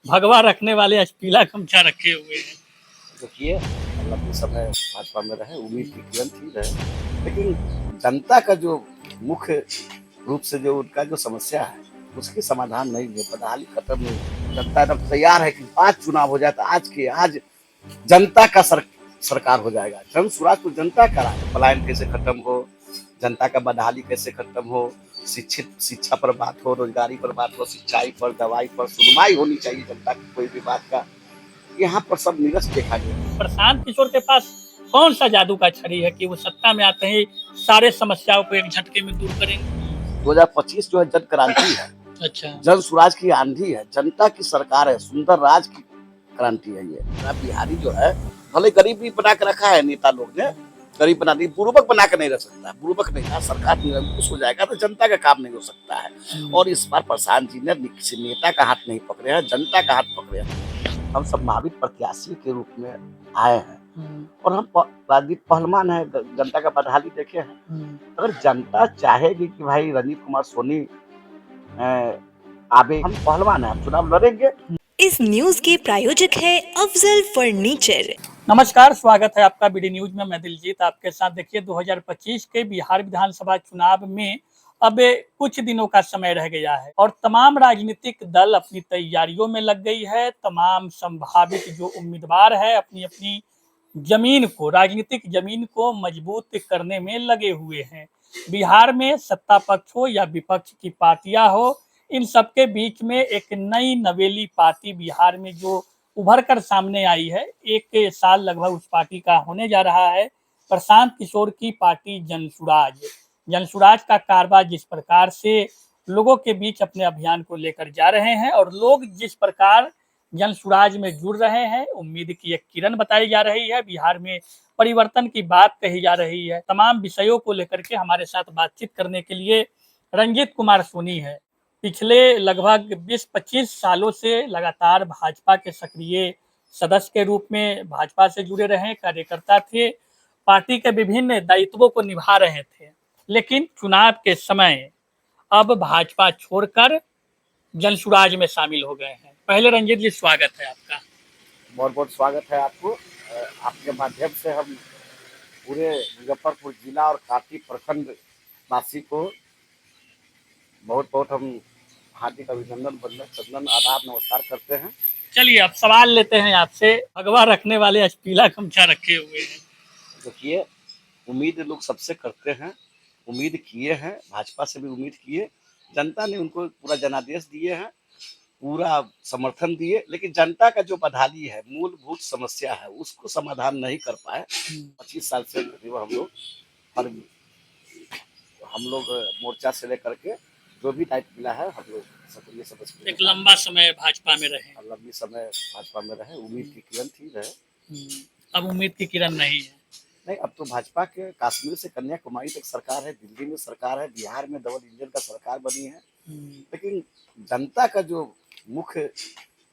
भगवा रखने वाले आज पीला गमछा रखे हुए हैं। देखिए, लंबे समय भाजपा में रहे, उम्मीद की किरण थी रहे, लेकिन जनता का जो मुख्य रूप से जो उनका जो समस्या है, उसकी समाधान नहीं है, बदहाली खत्म नहीं हुई। जनता एकदम तैयार है कि आज चुनाव हो जाए तो आज जनता का सरकार हो जाएगा। जन स्वराज तो जनता का राज है। पलायन कैसे खत्म हो, जनता का बदहाली कैसे खत्म हो, शिक्षा पर बात हो, रोजगारी पर बात हो, सिंचाई पर, दवाई पर सुनवाई होनी चाहिए जनता की कोई भी बात का। यहाँ पर सब निरस्त देखा गया। प्रशांत किशोर के पास कौन सा जादू का छड़ी है कि वो सत्ता में आते ही सारे समस्याओं को एक झटके में दूर करेंगे। 2025 जो है जन क्रांति है, अच्छा, जन स्वराज की आंधी है, जनता की सरकार है, सुंदर राज की क्रांति है ये। बिहारी जो है भले गरीबी बना के रखा है नेता लोग ने, गरीब बना दी, बुर्बक बना के नहीं रख सकता, बुर्बक नहीं था। सरकार निरंकुश हो जाएगा तो जनता का काम नहीं हो सकता है। और इस बार प्रशांत जी ने किसी नेता का हाथ नहीं पकड़े हैं, जनता का हाथ पकड़े हैं। हम संभावित प्रत्याशी के रूप में आए हैं और हम राजनीतिक पहलवान है, जनता का बदहाली देखे हैं। अगर जनता चाहेगी कि भाई रंजीत कुमार सोनी आगे, हम पहलवान है, हम चुनाव लड़ेंगे। इस न्यूज के प्रायोजक है अफजल फर्नीचर। नमस्कार, स्वागत है आपका बीडी न्यूज में। मैं दिलजीत आपके साथ। देखिए, 2025 के बिहार विधानसभा चुनाव में अब कुछ दिनों का समय रह गया है और तमाम राजनीतिक दल अपनी तैयारियों में लग गई है। तमाम संभावित जो उम्मीदवार है अपनी अपनी जमीन को, राजनीतिक जमीन को मजबूत करने में लगे हुए हैं। बिहार में सत्ता पक्ष हो या विपक्ष की पार्टियां हो, इन सबके बीच में एक नई नवेली पार्टी बिहार में जो उभर कर सामने आई है, एक साल लगभग उस पार्टी का होने जा रहा है। प्रशांत किशोर की पार्टी जनसुराज। जनसुराज का कारभार जिस प्रकार से लोगों के बीच अपने अभियान को लेकर जा रहे हैं और लोग जिस प्रकार जनसुराज में जुड़ रहे हैं, उम्मीद की एक किरण बताई जा रही है। बिहार में परिवर्तन की बात कही जा रही है। तमाम विषयों को लेकर के हमारे साथ बातचीत करने के लिए रंजीत कुमार सोनी है। पिछले लगभग 20-25 सालों से लगातार भाजपा के सक्रिय सदस्य के रूप में भाजपा से जुड़े रहे, कार्यकर्ता थे, पार्टी के विभिन्न दायित्वों को निभा रहे थे। लेकिन चुनाव के समय अब भाजपा छोड़कर जनसुराज में शामिल हो गए हैं। पहले रंजीत जी, स्वागत है आपका। बहुत बहुत स्वागत है आपको। आपके माध्यम से हम पूरे मुजफ्फरपुर जिला और कांटी प्रखंड वासी को बहुत बहुत हम हार्दिक अभिनंदन, वंदन, चंदन, आदाब, नमस्कार करते हैं। चलिए, अब सवाल लेते हैं आपसे। भगवा रखने वाले आज पीला गमछा रखे हुए हैं। देखिए, उम्मीद लोग सबसे करते हैं, उम्मीद किए हैं, भाजपा से भी उम्मीद किए, जनता ने उनको पूरा जनादेश दिए हैं, पूरा समर्थन दिए, लेकिन जनता का जो बदहाली है, मूलभूत समस्या है, उसको समाधान नहीं कर पाए। 25 साल से करीब हम लोग मोर्चा से लेकर के जो भी दायित्व मिला है, हम लोग सक्रिय सदस्य, एक लंबा समय भाजपा में रहे, लंबी समय भाजपा में रहे, उम्मीद की किरण थी रहे। अब उम्मीद की किरण नहीं है। नहीं, अब तो भाजपा के कश्मीर से कन्याकुमारी तक सरकार है, दिल्ली में सरकार है, बिहार में डबल इंजन का सरकार बनी है, लेकिन जनता का जो मुख्य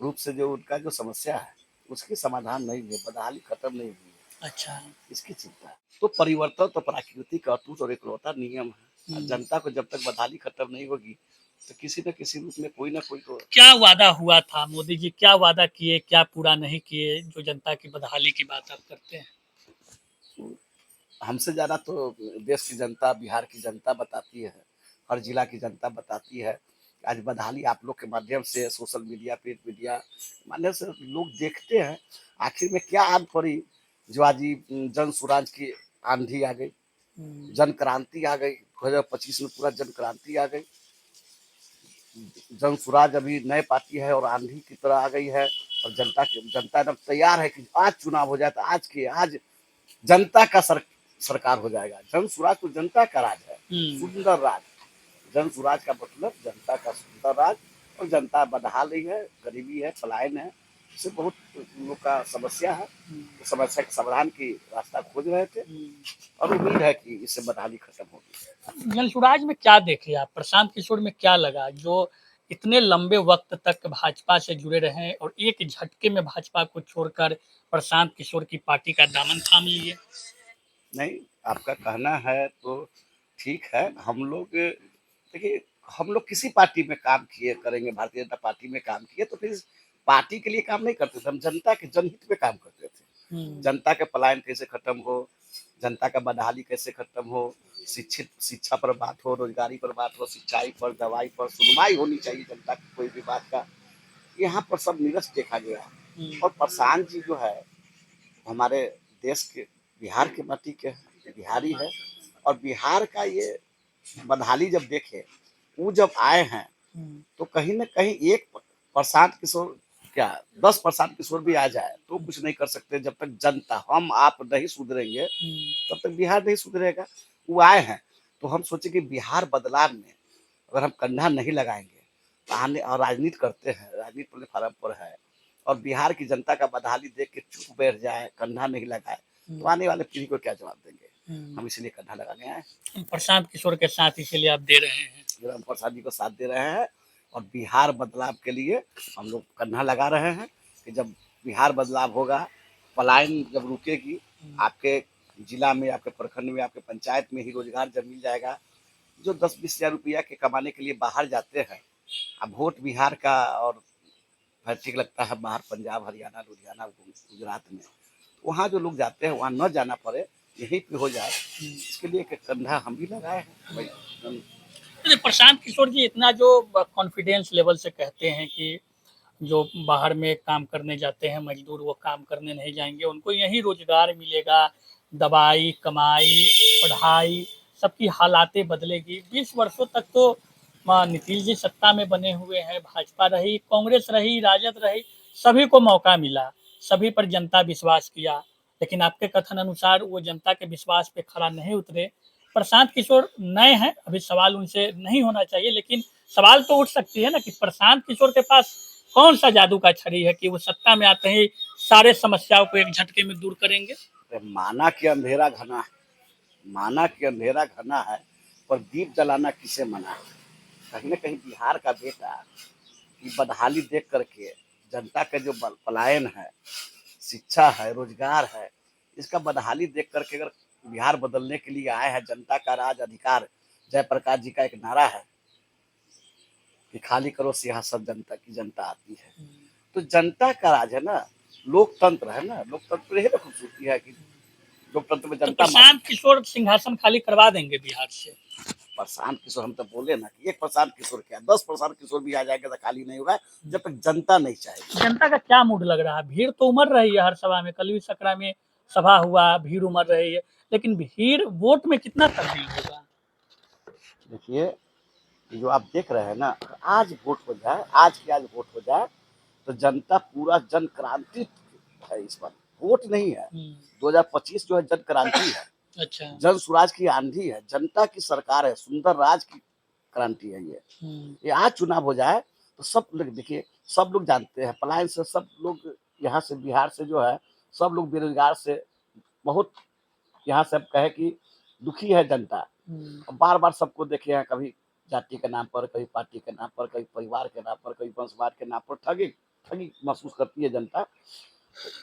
रूप से जो उनका जो समस्या है, उसकी समाधान नहीं है, बदहाली खत्म नहीं हुई है। अच्छा, इसकी चिंता है। तो परिवर्तन तो प्रकृति का अटूट और इकलौता नियम है। जनता को जब तक बदहाली खत्म नहीं होगी तो किसी न किसी रूप में कोई ना कोई तो। क्या वादा हुआ था मोदी जी, क्या वादा किए, क्या पूरा नहीं किए, जो जनता की बदहाली की बात आप करते हैं? हमसे ज्यादा तो देश की जनता, बिहार की जनता बताती है, हर जिला की जनता बताती है। आज बदहाली आप लोग के माध्यम से, सोशल मीडिया, प्रिंट मीडिया माध्यम से लोग देखते हैं, आखिर में क्या आंध पड़ी जो आज जन स्वराज की आंधी आ गई, जन क्रांति आ गई। 2025 में पूरा जन क्रांति आ गई। जन स्वराज अभी नए पार्टी है और आंधी की तरह आ गई है और जनता एकदम तैयार है कि आज चुनाव हो जाए तो आज जनता का सरकार हो जाएगा। जन स्वराज तो जनता का राज है, सुंदर राज। जन स्वराज का मतलब जनता का सुंदर राज, और जनता बदहाली है, गरीबी है, पलायन है, इससे बहुत लोग का समस्या है। तो समस्या के समाधान की रास्ता खोज रहे थे और उम्मीद है कि इससे बदहाली खत्म होगी। जनसुराज में क्या देखे आप? प्रशांत किशोर में क्या लगा जो इतने लंबे वक्त तक भाजपा से जुड़े रहे और एक झटके में भाजपा को छोड़कर प्रशांत किशोर की पार्टी का दामन थाम लिए? नहीं, आपका कहना है तो ठीक है। हम लोग देखिए, हम लोग किसी पार्टी में काम किए करेंगे, भारतीय जनता पार्टी में काम किए तो फिर पार्टी के लिए काम नहीं करते थे, हम जनता के जनहित में काम करते थे। जनता के पलायन कैसे खत्म हो, जनता का बदहाली कैसे खत्म हो, शिक्षा पर बात हो, रोजगारी पर बात हो, सिंचाई पर, दवाई पर सुनवाई होनी चाहिए जनता की कोई भी बात का, यहाँ पर सब निरस्त देखा गया। और प्रशांत जी जो है हमारे देश के बिहार के माटी के बिहारी है, और बिहार का ये बदहाली जब देखे, वो जब आए हैं तो कहीं ना कहीं एक प्रशांत किशोर क्या 10 प्रशांत किशोर भी आ जाए तो कुछ नहीं कर सकते। जब तक जनता हम आप नहीं सुधरेंगे तब तक बिहार नहीं सुधरेगा। वो आए हैं तो हम सोचे कि बिहार बदलाव में अगर हम कंधा नहीं लगाएंगे तो आने, और राजनीति करते हैं, राजनीति प्लेटफार्म पर है, और बिहार की जनता का बदहाली देख के चुप बैठ जाए, कंधा नहीं लगाए, तो आने वाले पीढ़ी को क्या जवाब देंगे। हम इसलिए कंधा लगाने आए हैं। प्रशांत किशोर के साथ इसीलिए आप दे रहे हैं। राम प्रसाद जी को साथ दे रहे हैं, और बिहार बदलाव के लिए हम लोग कंधा लगा रहे हैं कि जब बिहार बदलाव होगा, पलायन जब रुकेगी, आपके जिला में, आपके प्रखंड में, आपके पंचायत में ही रोजगार जब मिल जाएगा। जो 10-20 हजार रुपया के कमाने के लिए बाहर जाते हैं, अब वोट बिहार का और ठीक लगता है बाहर पंजाब, हरियाणा, लुधियाना, गुजरात में, वहाँ जो लोग जाते हैं वहाँ न जाना पड़े, यहीं पे हो जाए, इसके लिए एक कंधा हम भी लगाए हैं भाई। अरे प्रशांत किशोर जी इतना जो कॉन्फिडेंस लेवल से कहते हैं कि जो बाहर में काम करने जाते हैं मजदूर वो काम करने नहीं जाएंगे, उनको यहीं रोजगार मिलेगा, दवाई, कमाई, पढ़ाई सबकी हालातें बदलेगी। 20 वर्षों तक तो नीतीश जी सत्ता में बने हुए हैं, भाजपा रही, कांग्रेस रही, राजद रही, सभी को मौका मिला, सभी पर जनता विश्वास किया, लेकिन आपके कथन अनुसार वो जनता के विश्वास पे खरा नहीं उतरे। प्रशांत किशोर नए हैं, अभी सवाल उनसे नहीं होना चाहिए, लेकिन सवाल तो उठ सकती है ना कि प्रशांत किशोर के पास कौन सा जादू का छड़ी है कि वो सत्ता में आते ही सारे समस्याओं को एक झटके में दूर करेंगे। माना कि अंधेरा घना है, माना कि अंधेरा घना है, पर दीप जलाना किसे मना है। कहीं ना कहीं बिहार का बेटा की बदहाली देख करके, जनता का जो पलायन है, शिक्षा है, रोजगार है, इसका बदहाली देख करके अगर बिहार बदलने के लिए आए हैं, जनता का राज अधिकार, जयप्रकाश जी का एक नारा है कि खाली करो सियासत जनता की, जनता आती है। तो जनता का राज है ना, लोकतंत्र है ना, लोकतंत्र यही तो खूबसूरती है कि लोकतंत्र में तो जनता। प्रशांत किशोर सिंहासन खाली करवा देंगे बिहार से। प्रशांत किशोर, हम तो बोले ना कि एक प्रशांत किशोर क्या 10 प्रशांत किशोर भी आ जाएंगे तो खाली नहीं होगा जब तक जनता नहीं चाहेगी। जनता का क्या मूड लग रहा है? भीड़ तो उमड़ रही है हर सभा में, कल भी सकरा में सभा हुआ, भीड़ उमड़ रही है, लेकिन भीड़ वोट में कितना तब्दील होगा? देखिए जो आप देख रहे हैं ना, आज वोट हो जाए, आज की आज वोट हो जाए तो जनता पूरा जन क्रांति है इस बार, वोट नहीं है। 2025 जो है जन क्रांति है, अच्छा, जन स्वराज की आंधी है, जनता की सरकार है, सुंदर राज की क्रांति है ये आज चुनाव हो जाए तो सब लोग देखिए, सब लोग जानते हैं पलायन से, सब लोग यहाँ से बिहार से जो है सब लोग बेरोजगार से बहुत, यहाँ से अब कहे कि दुखी है जनता। बार बार सबको देखे हैं, कभी जाति के नाम पर, कभी पार्टी के नाम पर, कभी परिवार के नाम पर, कभी वंशवाद के नाम पर ठगी ठगी महसूस करती है जनता।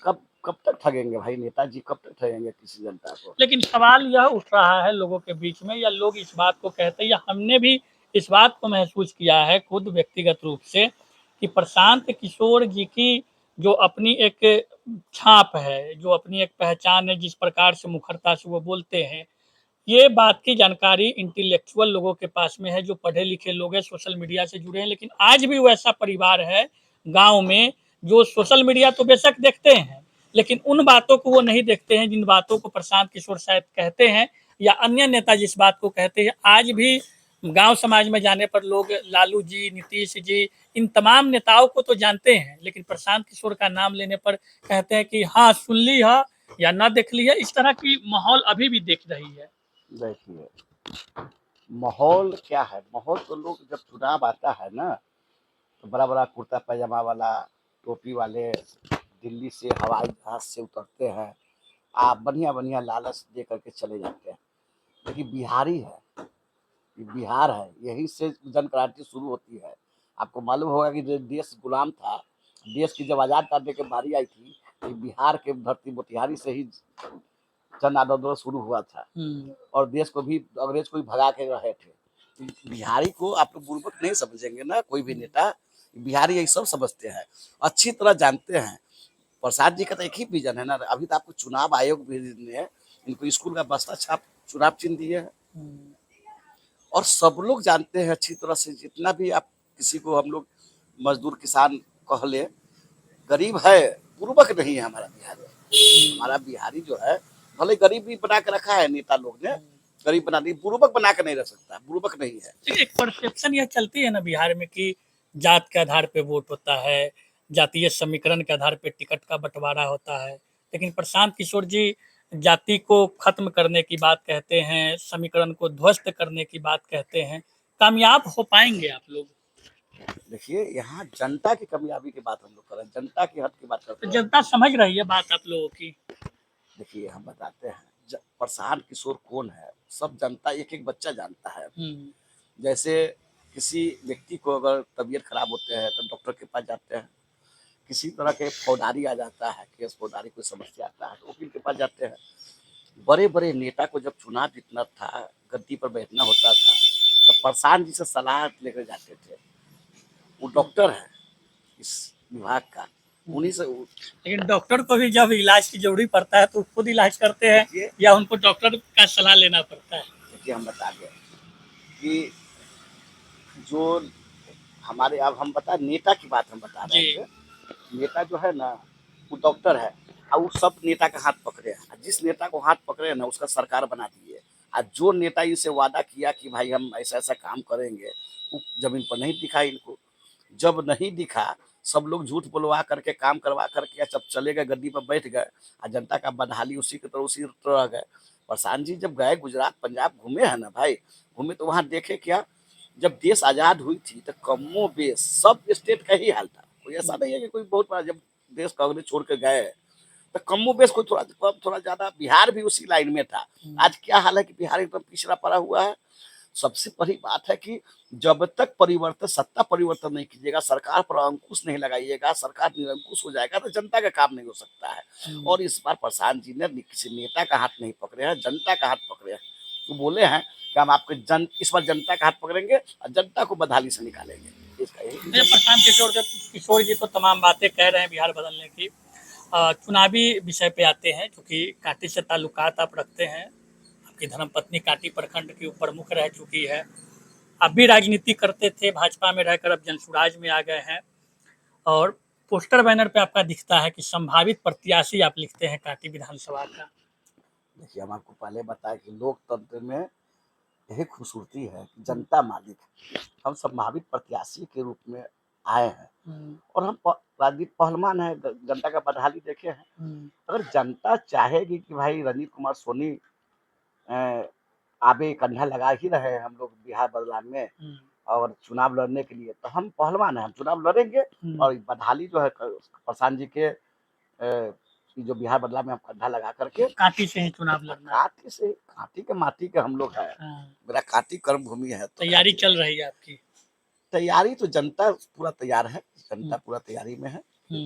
कब कब तक ठगेंगे भाई नेताजी, कब तक ठगेंगे किसी जनता को। लेकिन सवाल यह उठ रहा है लोगों के बीच में, या लोग इस बात को कहते हैं, या हमने भी इस बात को महसूस किया है खुद व्यक्तिगत रूप से कि प्रशांत किशोर जी की जो अपनी एक छाप है, जो अपनी एक पहचान है, जिस प्रकार से मुखरता से वो बोलते हैं, ये बात की जानकारी इंटेलेक्चुअल लोगों के पास में है, जो पढ़े लिखे लोग हैं, सोशल मीडिया से जुड़े हैं, लेकिन आज भी वैसा परिवार है गांव में जो सोशल मीडिया तो बेशक देखते हैं, लेकिन उन बातों को वो नहीं देखते हैं जिन बातों को प्रशांत किशोर शायद कहते हैं, या अन्य नेता जिस बात को कहते हैं। आज भी गांव समाज में जाने पर लोग लालू जी, नीतीश जी, इन तमाम नेताओं को तो जानते हैं, लेकिन प्रशांत किशोर का नाम लेने पर कहते हैं कि हाँ सुन ली है या ना देख ली है। इस तरह की माहौल अभी भी देख रही है। देखिए माहौल क्या है, माहौल तो लोग जब चुनाव आता है ना तो बड़ा बड़ा कुर्ता पैजामा वाला, टोपी वाले दिल्ली से हवाई जहाज से उतरते हैं, आप बढ़िया बढ़िया लालच दे करके चले जाते हैं। लेकिन बिहारी है, ये बिहार है, यहीं से जन क्रांति शुरू होती है। आपको मालूम होगा कि देश गुलाम था, देश की जब आज़ाद करने की बारी आई थी तो बिहार के धरती मोतिहारी से ही जन आंदोलन शुरू हुआ था, और देश को भी अंग्रेज को भी भगा के रहे थे। बिहारी को आप लोग बुर्बक नहीं समझेंगे ना, कोई भी नेता बिहारी यही सब समझते हैं, अच्छी तरह जानते हैं। प्रसाद जी का तो एक ही विजन है ना, अभी तो आपको चुनाव आयोग भी ने इनको स्कूल का बस्ता छाप चुनाव चिन्ह दिए है। और सब लोग जानते हैं अच्छी तरह से, जितना भी आप किसी को हम लोग मजदूर किसान कह ले, गरीब है, पूर्वक नहीं है हमारा बिहारी। हमारा बिहारी जो है भले गरीब भी बना के रखा है नेता लोग ने, गरीब बना दी, पूर्वक बना के नहीं रख सकता, पूर्वक नहीं है। लेकिन एक परसेप्शन यह चलती है ना बिहार में कि जात के आधार पे वोट होता है, जातीय समीकरण के आधार पे टिकट का बंटवारा होता है। लेकिन प्रशांत किशोर जी जाति को खत्म करने की बात कहते हैं, समीकरण को ध्वस्त करने की बात कहते हैं। कामयाब हो पाएंगे आप लोग? देखिए, यहाँ जनता की कामयाबी की बात हम लोग कर रहे हैं, जनता की हक की बात करते तो हैं। जनता समझ रही है बात आप लोगों की? देखिए, हम बताते हैं, प्रशांत किशोर कौन है, सब जनता एक एक बच्चा जानता है। जैसे किसी व्यक्ति को अगर तबीयत खराब होते हैं तो डॉक्टर के पास जाते हैं, किसी तरह के फौजदारी आ जाता है, केस फौजदारी कोई समस्या आता है तो वकील के पास जाते हैं। बड़े बड़े नेता को जब चुनाव जीतना था, गद्दी पर बैठना होता था, तो प्रशांत जी से सलाह लेकर जाते थे। वो डॉक्टर है इस विभाग का, उन्हीं से लेकिन डॉक्टर को भी जब इलाज की जरूरी पड़ता है तो खुद इलाज करते हैं देखिए या उनको डॉक्टर का सलाह लेना पड़ता है? देखिए, हम बता दें कि जो हमारे, अब हम बता नेता की बात हम बता रहे थे, नेता जो है ना वो डॉक्टर है, और वो सब नेता का हाथ पकड़े हैं, जिस नेता को हाथ पकड़े ना उसका सरकार बना दिए। और जो नेता इसे वादा किया कि भाई हम ऐसा ऐसा काम करेंगे, वो जमीन पर नहीं दिखा इनको। जब नहीं दिखा, सब लोग झूठ बुलवा करके काम करवा करके जब चले गए, गद्दी पर बैठ गए, और जनता का बदहाली उसी की तरह उसी तरह रह गए। प्रशांत जी जब गए गुजरात पंजाब घूमे हैं ना भाई, घूमे तो वहाँ देखे क्या, जब देश आज़ाद हुई थी तो कमो बेश सब स्टेट का ही हाल था। कोई ऐसा नहीं है कि कोई बहुत बड़ा, जब देश कांग्रेस छोड़ के गए तो कमो बेश कोई थोड़ा कम थोड़ा ज्यादा, बिहार भी उसी लाइन में था। आज क्या हाल है कि बिहार एकदम पिछड़ा पड़ा हुआ है। सबसे बड़ी बात है कि जब तक परिवर्तन, सत्ता परिवर्तन नहीं कीजिएगा, सरकार पर अंकुश नहीं लगाइएगा, सरकार निरंकुश हो जाएगा तो जनता का काम नहीं हो सकता है। और इस बार प्रशांत जी ने किसी नेता का हाथ नहीं पकड़े हैं, जनता का हाथ पकड़े हैं। वो बोले हैं कि हम आपके इस बार जनता का हाथ पकड़ेंगे और जनता को बदहाली से निकालेंगे। इसका यही प्रशांत किशोर जी तो तमाम बातें कह रहे हैं बिहार बदलने की। चुनावी विषय पे आते हैं, क्योंकि कांटी से ताल्लुकात आप रखते हैं, आपकी धर्मपत्नी कांटी प्रखंड की प्रमुख रह चुकी है, आप भी राजनीति करते थे, भाजपा में रहकर अब जनसुराज में आ गए हैं, और पोस्टर बैनर पे आपका दिखता है कि संभावित प्रत्याशी आप लिखते हैं कांटी विधानसभा का। देखिए, हम आपको पहले बताया कि लोकतंत्र में यही खूबसूरती है कि जनता मालिक है। हम संभावित प्रत्याशी के रूप में आए हैं और हम राजनीतिक पहलवान है, जनता का बदहाली देखे हैं। अगर जनता चाहेगी कि भाई रणजीत कुमार सोनी आगे कंधा लगा ही रहे हैं हम लोग बिहार बदलाव में और चुनाव लड़ने के लिए, तो हम पहलवान हैं, हम चुनाव लड़ेंगे। और बदहाली जो है प्रशांत जी के जो बिहार बदलाव में हम कंधा लगा करके कांटी से ही चुनाव लड़ना, कांटी से, कांटी के माटी के हम लोग है। मेरा कांटी कर्म भूमि है। तो तैयारी चल रही है आपकी? तैयारी तो जनता पूरा तैयार है, जनता पूरा तैयारी में है।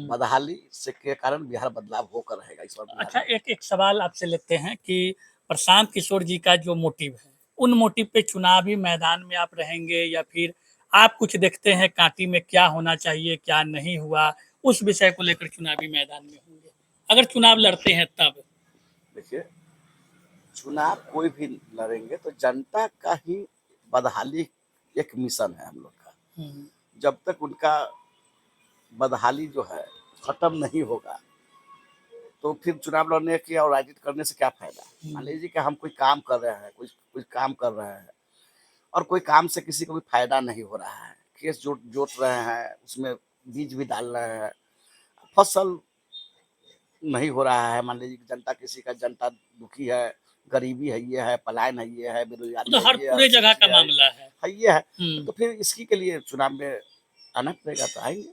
बदहाली से के कारण बिहार बदलाव होकर रहेगा इस बार। अच्छा, एक सवाल आपसे लेते हैं कि प्रशांत किशोर जी का जो मोटिव है, उन मोटिव पे चुनावी मैदान में आप रहेंगे या फिर आप कुछ देखते हैं कांटी में क्या होना चाहिए क्या नहीं हुआ, उस विषय को लेकर चुनावी मैदान में होंगे अगर चुनाव लड़ते हैं तब? देखिए, चुनाव कोई भी लड़ेंगे तो जनता का ही बदहाली एक मिशन है हम लोग का। जब तक उनका बदहाली जो है खत्म नहीं होगा तो फिर चुनाव लड़ने की और राजनीति करने से क्या फायदा। मान लीजिए कि हम कोई काम कर रहे हैं, कुछ काम कर रहे हैं और कोई काम से किसी को भी फायदा नहीं हो रहा है, खेत जोत रहे हैं, उसमें बीज भी डाल रहे हैं, फसल नहीं हो रहा है। मान लीजिए कि जनता किसी का जनता दुखी है, गरीबी है, ये है, पलायन है, ये है, बेरोजगारी तो हर पूरे जगह का मामला है ये है। तो फिर इसकी के लिए चुनाव में आना पड़ेगा, तो आएंगे।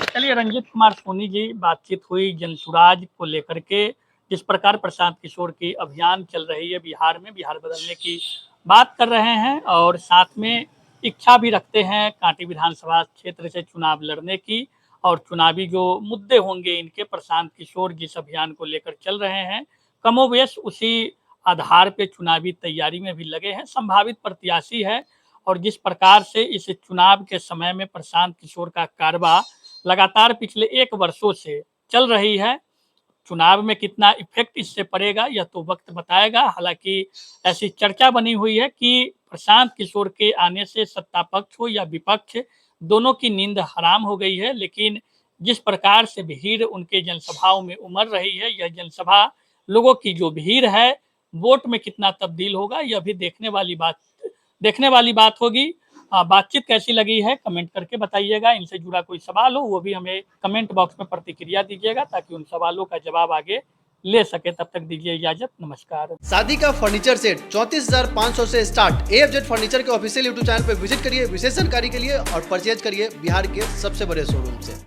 चलिए, रंजीत कुमार सोनी जी, बातचीत हुई जनसुराज को लेकर के, जिस प्रकार प्रशांत किशोर की अभियान चल रही है बिहार में, बिहार बदलने की बात कर रहे हैं और साथ में इच्छा भी रखते हैं कांटी विधानसभा क्षेत्र से चुनाव लड़ने की, और चुनावी जो मुद्दे होंगे इनके, प्रशांत किशोर जिस अभियान को लेकर चल रहे हैं कमोवेश उसी आधार पे चुनावी तैयारी में भी लगे हैं, संभावित प्रत्याशी है और जिस प्रकार से इस चुनाव के समय में प्रशांत किशोर का कारवां लगातार पिछले 1 वर्षों से चल रही है, चुनाव में कितना इफेक्ट इससे पड़ेगा यह तो वक्त बताएगा। हालांकि ऐसी चर्चा बनी हुई है कि प्रशांत किशोर के आने से सत्ता पक्ष हो या विपक्ष, दोनों की नींद हराम हो गई है। लेकिन जिस प्रकार से भीड़ उनके जनसभाओं में उमड़ रही है, यह जनसभा लोगों की जो भीड़ है वोट में कितना तब्दील होगा, यह भी देखने वाली बात होगी। बातचीत कैसी लगी है कमेंट करके बताइएगा। इनसे जुड़ा कोई सवाल हो वो भी हमें कमेंट बॉक्स में प्रतिक्रिया दीजिएगा, ताकि उन सवालों का जवाब आगे ले सके। तब तक दीजिए इजाजत, नमस्कार। शादी का फर्नीचर सेट 34,500 से स्टार्ट। AFZ फर्नीचर के ऑफिशियल यूट्यूब चैनल पर विजिट करिए विशेष जानकारी के लिए और परचेज करिए बिहार के सबसे बड़े शोरूम से।